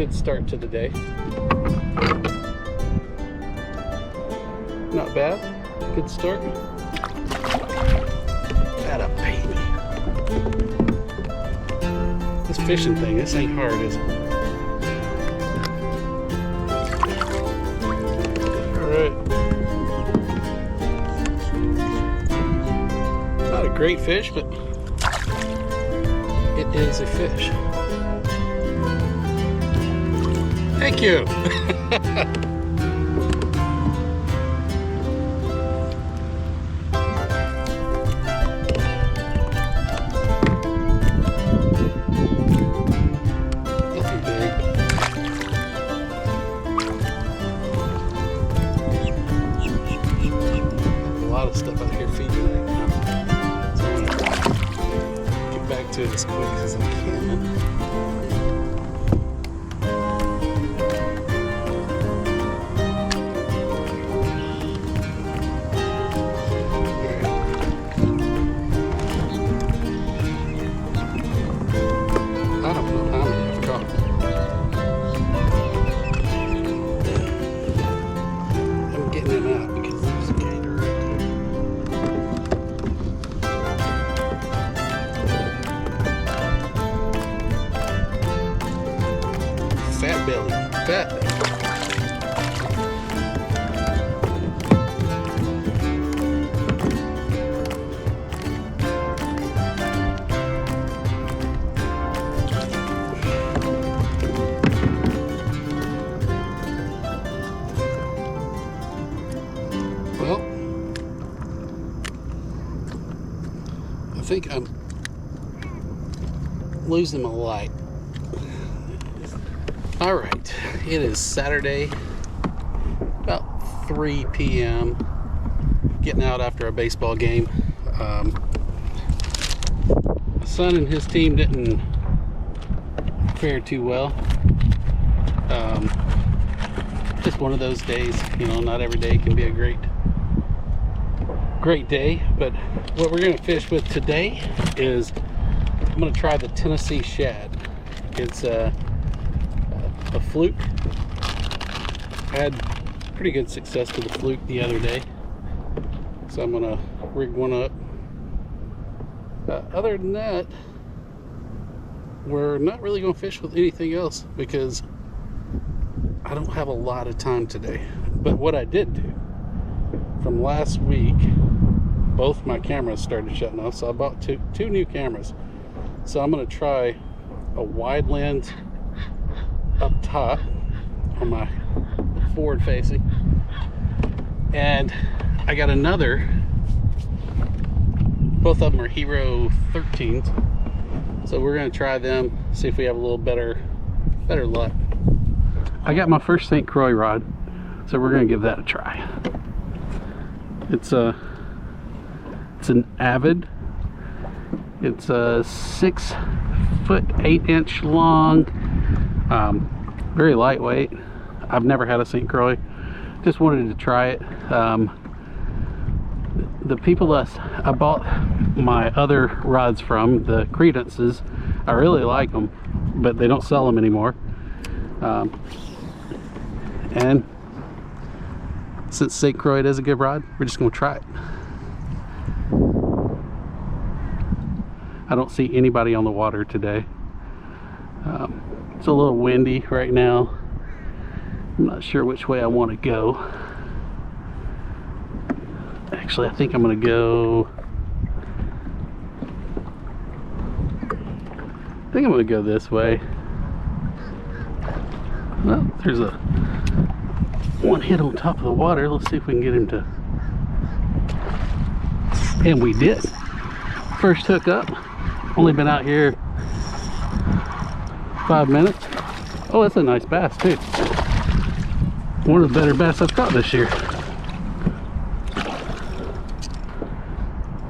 good start to the day. Not bad. Good start. Atta baby. This fishing thing, this ain't hard, is it? Alright. Not a great fish, but it is a fish. Thank you. Nothing big. A lot of stuff out here feeding right now. So I'm gonna get back to it as quick as I can. Fat belly, fat. Well, I think I'm losing my light. All right, it is Saturday, about 3 p.m. Getting out after a baseball game. My son and his team didn't fare too well. Just one of those days, you know, not every day can be a great day. But what we're gonna fish with today is, I'm gonna try the Tennessee shad. It's a fluke. I had pretty good success with the fluke the other day, so I'm gonna rig one up. Other than that, we're not really gonna fish with anything else because I don't have a lot of time today. But what I did do from last week, both my cameras started shutting off, so I bought two new cameras. So I'm gonna try a wide lens up top on my forward facing, and I got another, both of them are Hero 13s, so we're going to try them, see if we have a little better luck. I got my first St. Croix rod, so we're going to give that a try. It's an Avid. It's a 6 foot 8 inch long. Very lightweight. I've never had a St. Croix. Just wanted to try it. The people that I bought my other rods from, the Credences, I really like them, but they don't sell them anymore. And since St. Croix is a good rod, we're just going to try it. I don't see anybody on the water today. It's a little windy right now. I'm not sure which way I want to go. Actually, I think I'm going to go... I think I'm going to go this way. Well, there's one hit on top of the water. Let's see if we can get him to... And we did. First hook up. Only been out here 5 minutes. Oh, that's a nice bass too. One of the better bass I've caught this year.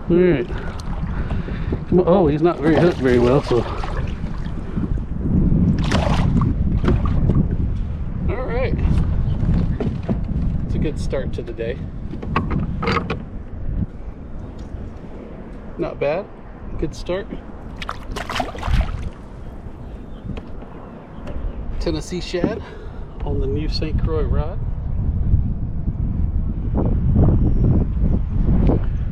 All right. Oh, he's not very hooked very well, so. All right. It's a good start to the day. Not bad. Good start. Tennessee shad on the new St. Croix rod.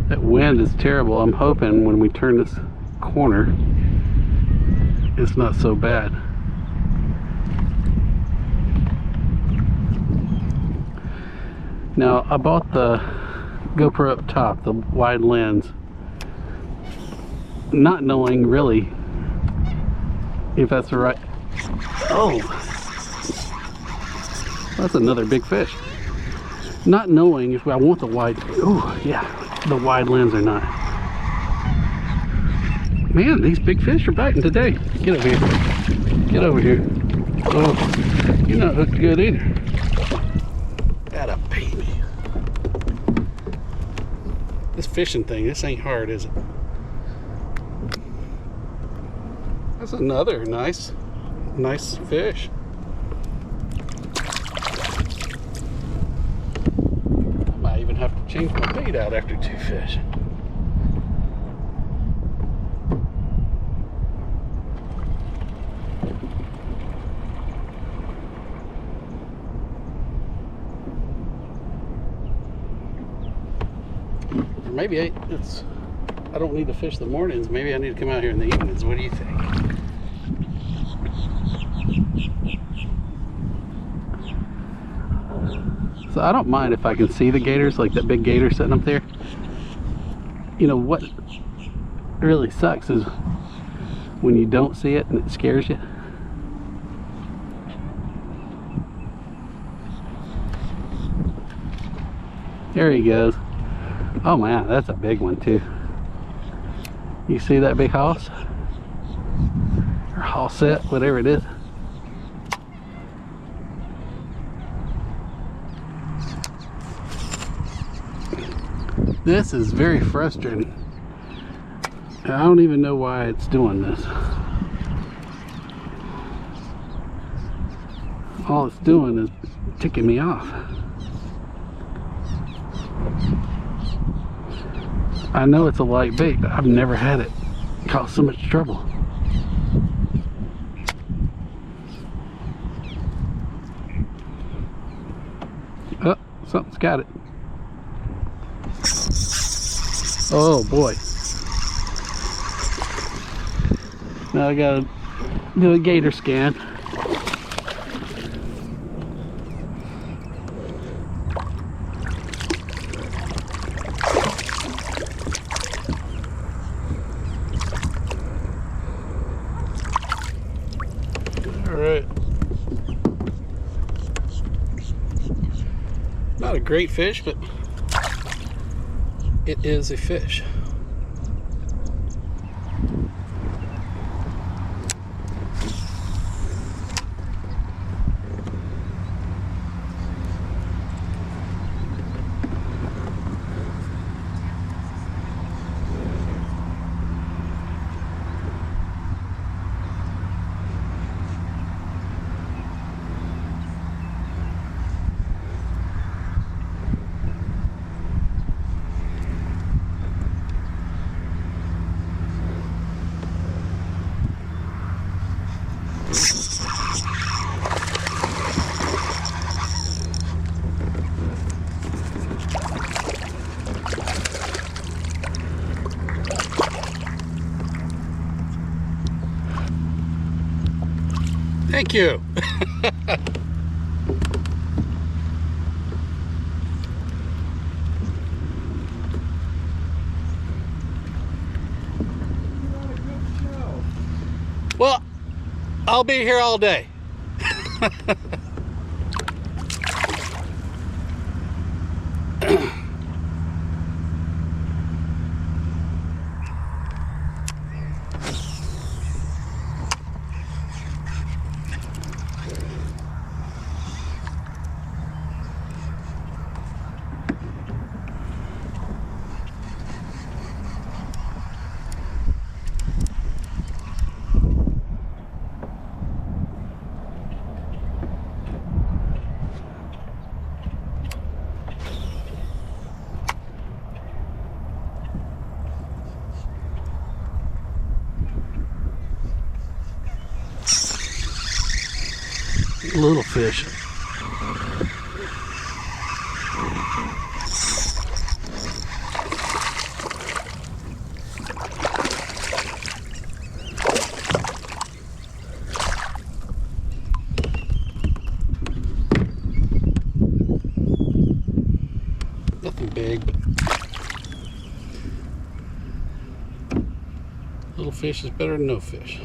That wind is terrible. I'm hoping when we turn this corner, it's not so bad. Now, I bought the GoPro up top, the wide lens, not knowing really if that's the right... Oh! That's another big fish. Not knowing if I want the wide... Oh, yeah, the wide lens or not. Man, these big fish are biting today. Get over here. Get over here. Oh, you're not hooked good either. Gotta pay me. This fishing thing, this ain't hard, is it? That's another nice fish. I might even have to change my bait out after 2 fish. Or maybe I don't need to fish the mornings. Maybe I need to come out here in the evenings. What do you think? So I don't mind if I can see the gators, like that big gator sitting up there. You know what really sucks is when you don't see it and it scares you. There he goes. Oh man, that's a big one too. You see that big hoss? Or hossette, whatever it is. This is very frustrating. I don't even know why it's doing this. All it's doing is ticking me off. I know it's a light bait, but I've never had it cause so much trouble. Oh, something's got it. Oh boy. Now I gotta do a gator scan. Alright. Not a great fish, but it is a fish. Thank you. Well, I'll be here all day. Little fish. Nothing big, but little fish is better than no fish.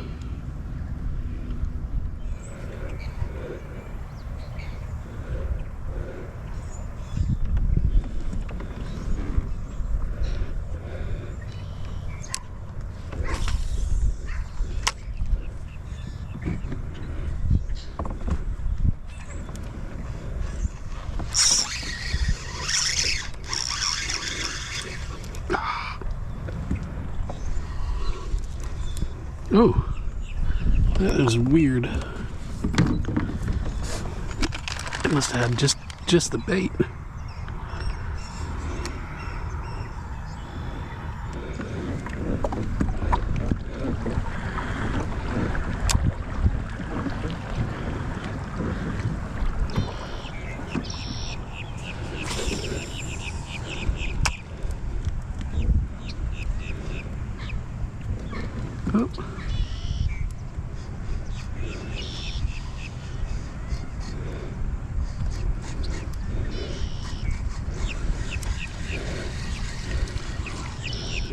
Oh, that is weird. It must have had just the bait. Oh.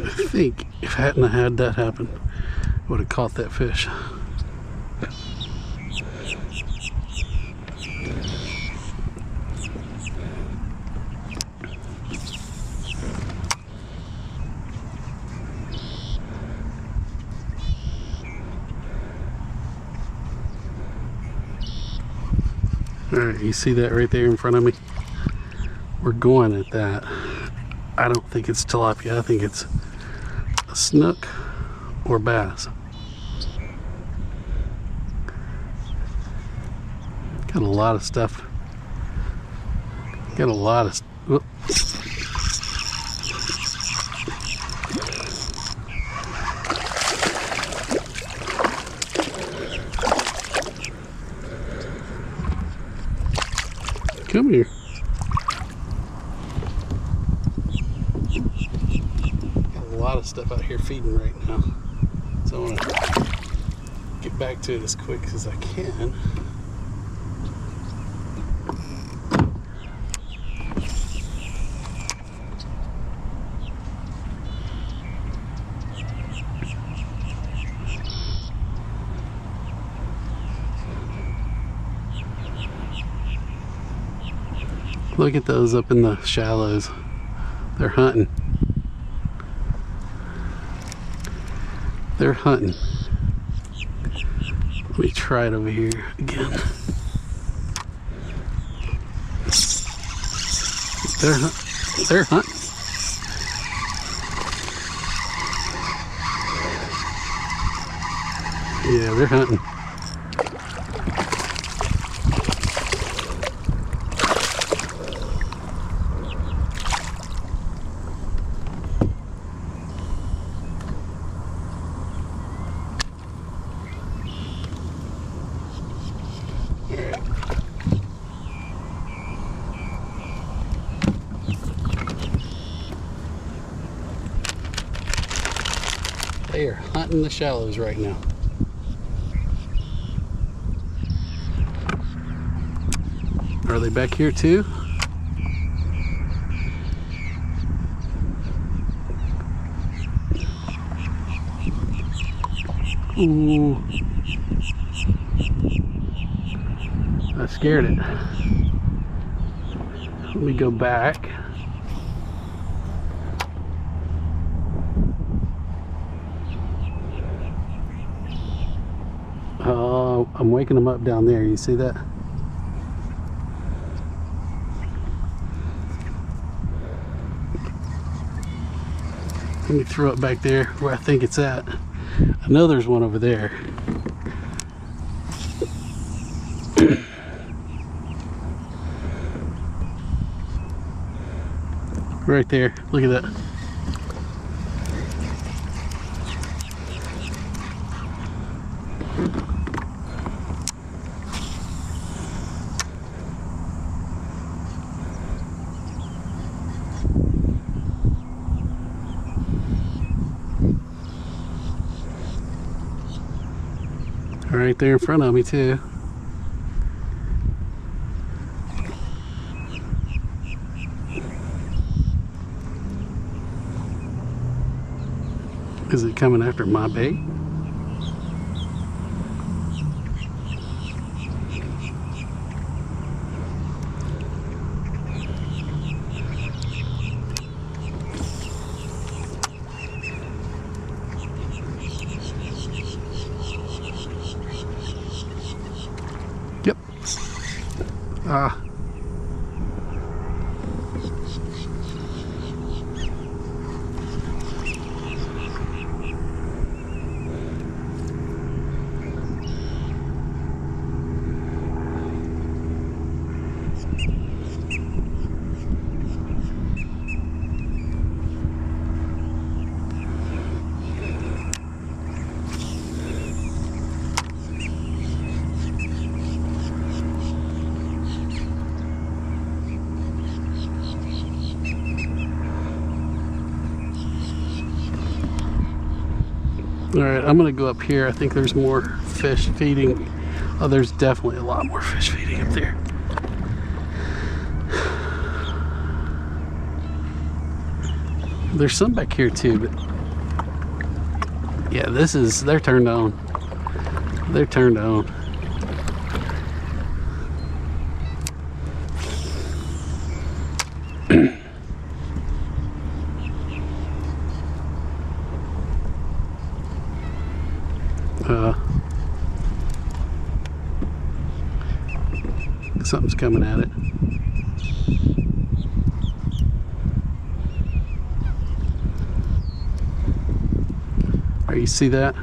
I think if I hadn't had that happen, I would have caught that fish. Alright, you see that right there in front of me? We're going at that. I don't think it's tilapia. I think it's a snook or bass. Got a lot of stuff. Got a lot of whoop. Come here. Got a lot of stuff out here feeding right now. So I want to get back to it as quick as I can. Look at those up in the shallows. They're hunting. They're hunting. Let me try it over here again. They're hunting. Yeah, they're hunting. They are hunting the shallows right now. Are they back here too? Ooh. I scared it. Let me go back. Oh, I'm waking them up down there. You see that? Let me throw it back there where I think it's at. I know there's one over there. Right there. Look at that. right there in front of me too. Is it coming after my bait? Yep. Ah. All right, I'm gonna go up here. I think there's more fish feeding. Oh, there's definitely a lot more fish feeding up there. There's some back here too, but yeah, they're turned on. They're turned on. Something's coming at it. All right, you see that?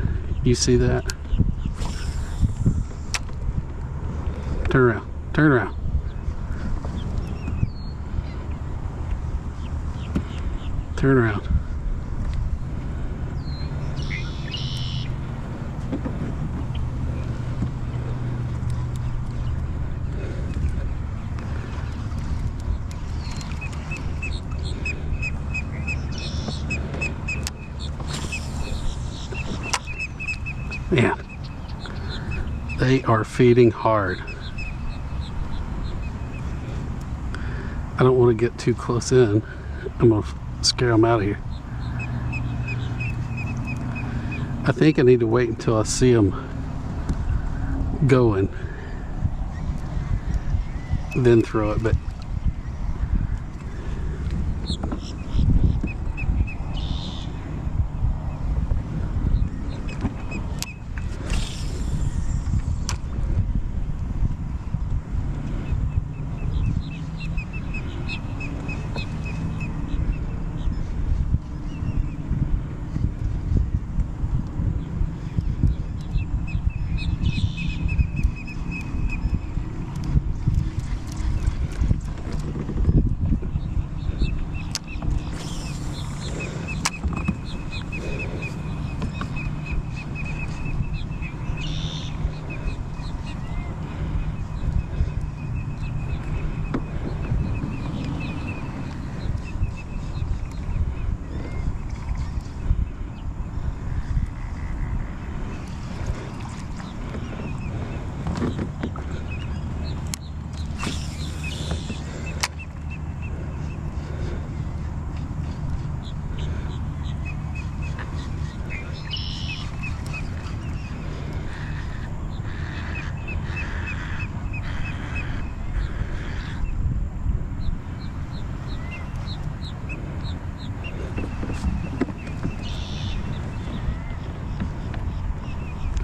You see that? Turn around. Turn around. Turn around. Man, they are feeding hard. I don't want to get too close in. I'm going to scare them out of here. I think I need to wait until I see them going, then throw it, but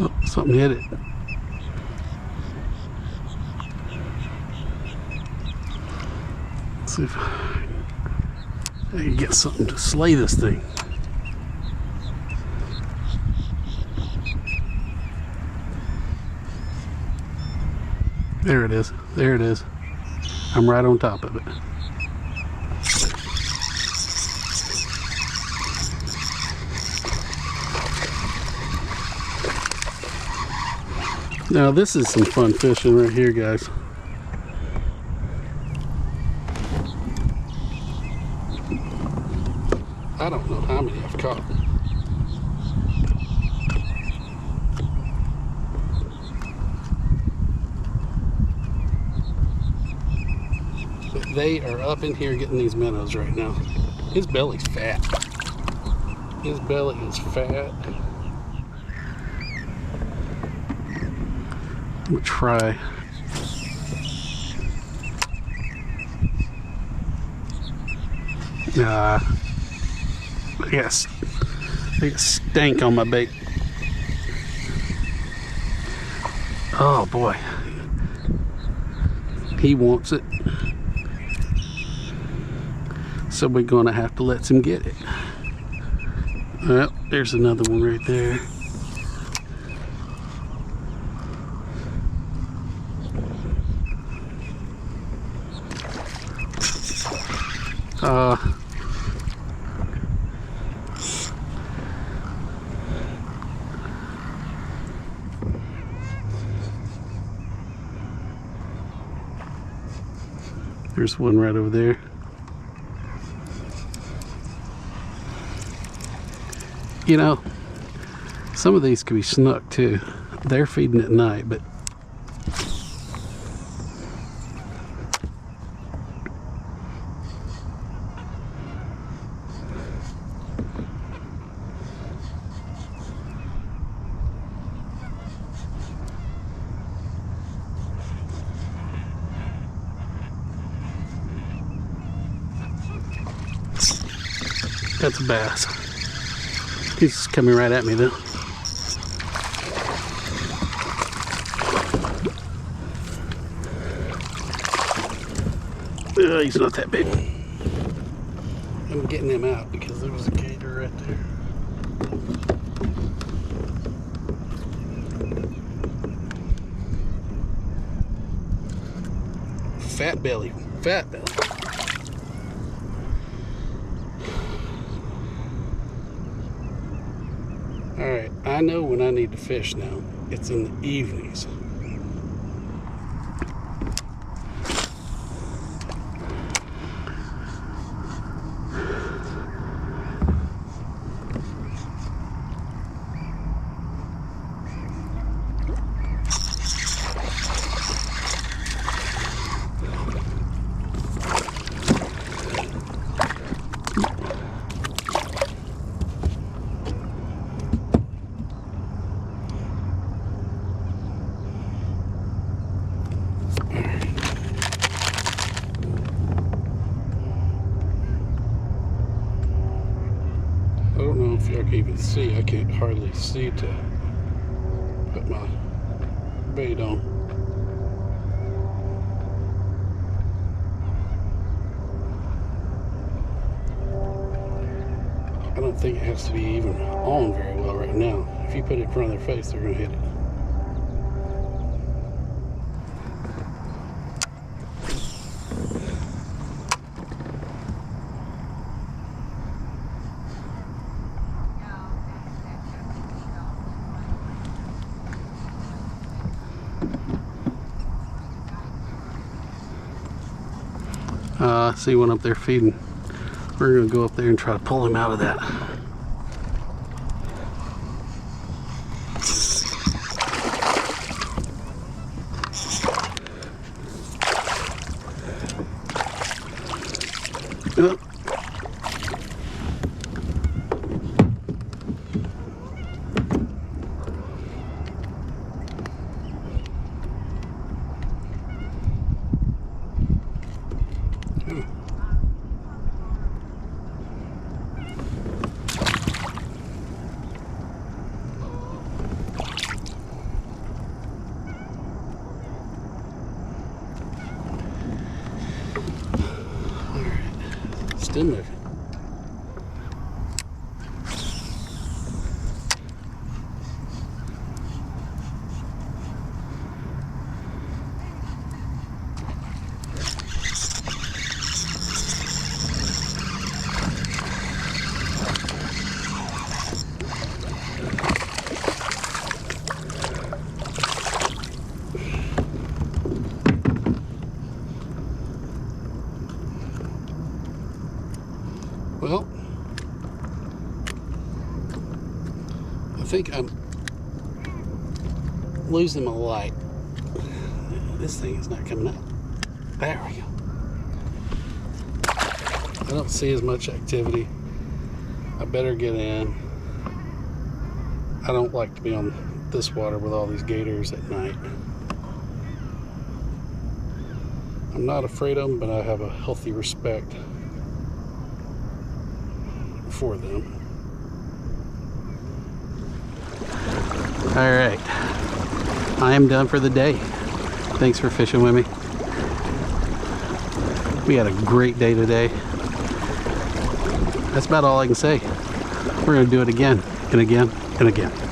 oh, something hit it. Let's see if I can get something to slay this thing. There it is. There it is. I'm right on top of it. Now this is some fun fishing right here, guys. I don't know how many I've caught. They are up in here getting these minnows right now. His belly's fat. His belly is fat. I'm gonna try. I got stank on my bait. Oh boy. He wants it. So we're gonna have to let him get it. Well, there's another one right there. There's one right over there. You know, some of these could be snuck too. They're feeding at night, but that's a bass. He's coming right at me though. He's not that big. I'm getting him out because there was a gator right there. Fat belly, fat belly. Alright, I know when I need to fish now. It's in the evenings. I don't know if y'all can even see. I can't hardly see to put my bait on. I don't think it has to be even on very well right now. If you put it in front of their face, they're going to hit it. I see one up there feeding. We're going to go up there and try to pull him out of that. Oh. Still moving. Well, I think I'm losing my light. This thing is not coming up. There we go. I don't see as much activity. I better get in. I don't like to be on this water with all these gators at night. I'm not afraid of them, but I have a healthy respect for them. All right, I am done for the day. Thanks for fishing with me. We had a great day today. That's about all I can say. We're gonna do it again and again and again.